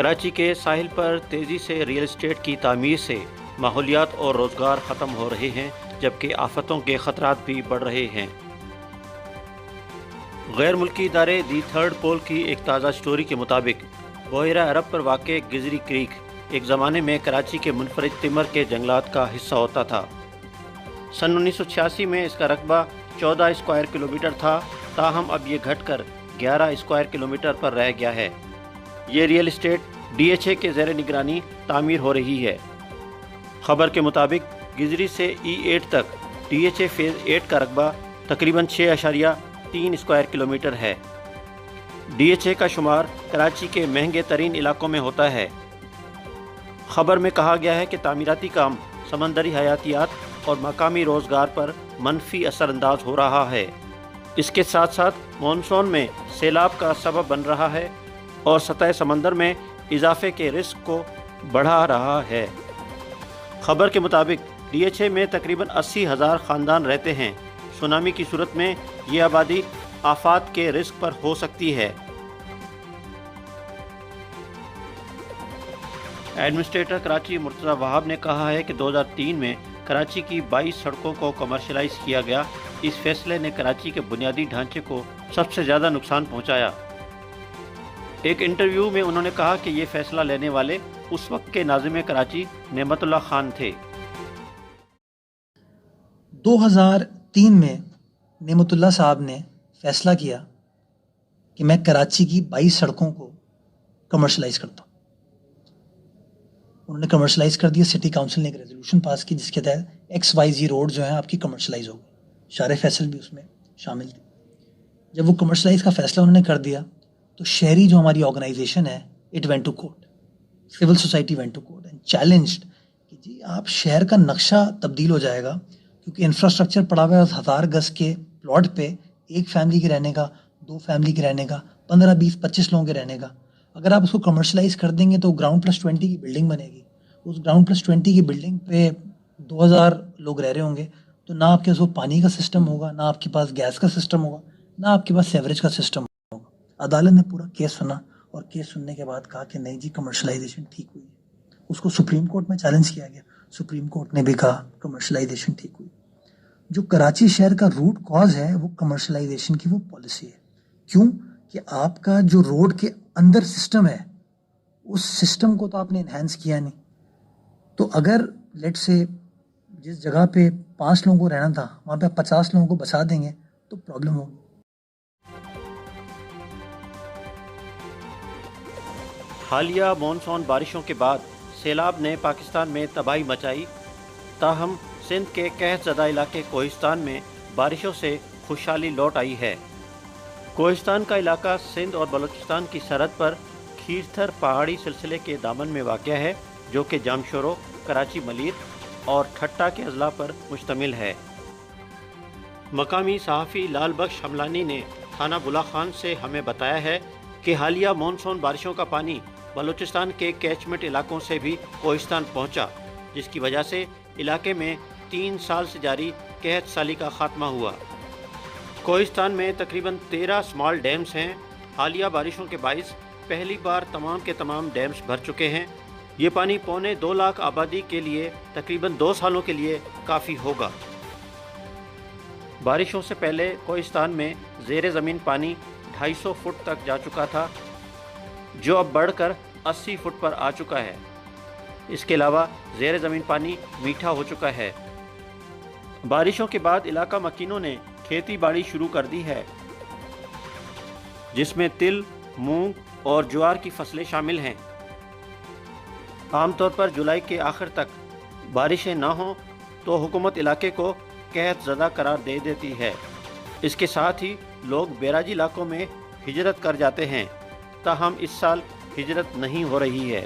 کراچی کے ساحل پر تیزی سے ریل اسٹیٹ کی تعمیر سے ماحولیات اور روزگار ختم ہو رہے ہیں، جبکہ آفتوں کے خطرات بھی بڑھ رہے ہیں۔ غیر ملکی ادارے دی تھرڈ پول کی ایک تازہ سٹوری کے مطابق بحیرہ عرب پر واقع گزری کریک ایک زمانے میں کراچی کے منفرد تمر کے جنگلات کا حصہ ہوتا تھا۔ سن 1986 میں اس کا رقبہ 14 اسکوائر کلومیٹر تھا، تاہم اب یہ گھٹ کر 11 اسکوائر کلومیٹر پر رہ گیا ہے۔ یہ ریل اسٹیٹ DHA کے زیر نگرانی تعمیر ہو رہی ہے۔ خبر کے مطابق گزری سے E8 تک DHA فیز 8 کا رقبہ تقریباً 6.3 اسکوائر کلومیٹر ہے۔ DHA کا شمار کراچی کے مہنگے ترین علاقوں میں ہوتا ہے۔ خبر میں کہا گیا ہے کہ تعمیراتی کام سمندری حیاتیات اور مقامی روزگار پر منفی اثر انداز ہو رہا ہے۔ اس کے ساتھ ساتھ مانسون میں سیلاب کا سبب بن رہا ہے اور سطح سمندر میں اضافے کے رسک کو بڑھا رہا ہے۔ خبر کے مطابق DHA میں تقریباً 80,000 خاندان رہتے ہیں۔ سونامی کی صورت میں یہ آبادی آفات کے رسک پر ہو سکتی ہے۔ ایڈمنسٹریٹر کراچی مرتضی وہاب نے کہا ہے کہ 2003 میں کراچی کی 22 سڑکوں کو کمرشلائز کیا گیا۔ اس فیصلے نے کراچی کے بنیادی ڈھانچے کو سب سے زیادہ نقصان پہنچایا۔ ایک انٹرویو میں انہوں نے کہا کہ یہ فیصلہ لینے والے اس وقت کے ناظم کراچی نعمت اللہ خان تھے۔ 2003 میں نعمت اللہ صاحب نے فیصلہ کیا کہ میں کراچی کی 22 سڑکوں کو کمرشلائز کرتا ہوں۔ انہوں نے کمرشلائز کر دیا۔ سٹی کاؤنسل نے ایک ریزولوشن پاس کی جس کے تحت XYZ روڈ جو ہیں آپ کی کمرشلائز ہو گئی۔ شارع فیصل بھی اس میں شامل تھی۔ جب وہ کمرشلائز کا فیصلہ انہوں نے کر دیا تو شہری جو ہماری آرگنائزیشن ہے it went to court, civil society went to court and challenged کہ جی آپ شہر کا نقشہ تبدیل ہو جائے گا کیونکہ انفراسٹرکچر پڑا ہوا ہے 1000 گز کے پلاٹ پہ، ایک فیملی کے رہنے کا، 2 فیملی کے رہنے کا، 15 20 25 لوگوں کے رہنے کا۔ اگر آپ اس کو کمرشلائز کر دیں گے تو گراؤنڈ پلس 20 کی بلڈنگ بنے گی۔ اس گراؤنڈ پلس 20 کی بلڈنگ پہ 2000 لوگ رہ رہے ہوں گے تو نہ آپ کے پاس پانی کا سسٹم ہوگا، نہ آپ کے پاس گیس کا سسٹم ہوگا، نہ آپ کے پاس سیوریج کا سسٹم ہوگا۔ عدالت نے پورا کیس سنا اور کیس سننے کے بعد کہا کہ نہیں جی کمرشلائزیشن ٹھیک ہوئی ہے۔ اس کو سپریم کورٹ میں چیلنج کیا گیا، سپریم کورٹ نے بھی کہا کمرشلائزیشن ٹھیک ہوئی۔ جو کراچی شہر کا روٹ کاز ہے وہ کمرشلائزیشن کی وہ پالیسی ہے۔ کیوں کہ آپ کا جو روڈ کے اندر سسٹم ہے اس سسٹم کو تو آپ نے انہینس کیا نہیں۔ تو اگر لیٹ سے جس جگہ پہ 5 لوگوں کو رہنا تھا وہاں پہ 50 لوگوں کو بسا دیں گے تو پرابلم ہوگی۔ حالیہ مانسون بارشوں کے بعد سیلاب نے پاکستان میں تباہی مچائی، تاہم سندھ کے قحط زدہ علاقے کوہستان میں بارشوں سے خوشحالی لوٹ آئی ہے۔ کوہستان کا علاقہ سندھ اور بلوچستان کی سرحد پر کھیرتھر پہاڑی سلسلے کے دامن میں واقع ہے، جو کہ جامشورو، کراچی ملیر اور ٹھٹا کے اضلاع پر مشتمل ہے۔ مقامی صحافی لال بخش حملانی نے تھانہ بلا خان سے ہمیں بتایا ہے کہ حالیہ مانسون بارشوں کا پانی بلوچستان کے کیچمنٹ علاقوں سے بھی کوہستان پہنچا، جس کی وجہ سے علاقے میں 3 سال سے جاری قحط سالی کا خاتمہ ہوا۔ کوہستان میں تقریباً 13 سمال ڈیمز ہیں۔ حالیہ بارشوں کے باعث پہلی بار تمام کے تمام ڈیمز بھر چکے ہیں۔ یہ پانی 2.25 لاکھ آبادی کے لیے تقریباً 2 سالوں کے لیے کافی ہوگا۔ بارشوں سے پہلے کوہستان میں زیر زمین پانی 250 فٹ تک جا چکا تھا، جو اب بڑھ کر 80 فٹ پر آ چکا ہے۔ اس کے علاوہ زیر زمین پانی میٹھا ہو چکا ہے۔ بارشوں کے بعد علاقہ مکینوں نے کھیتی باڑی شروع کر دی ہے، جس میں تل، مونگ اور جوار کی فصلیں شامل ہیں۔ عام طور پر جولائی کے آخر تک بارشیں نہ ہوں تو حکومت علاقے کو قحط زدہ قرار دے دیتی ہے۔ اس کے ساتھ ہی لوگ بیراجی علاقوں میں ہجرت کر جاتے ہیں، تاہم اس سال ہجرت نہیں ہو رہی ہے۔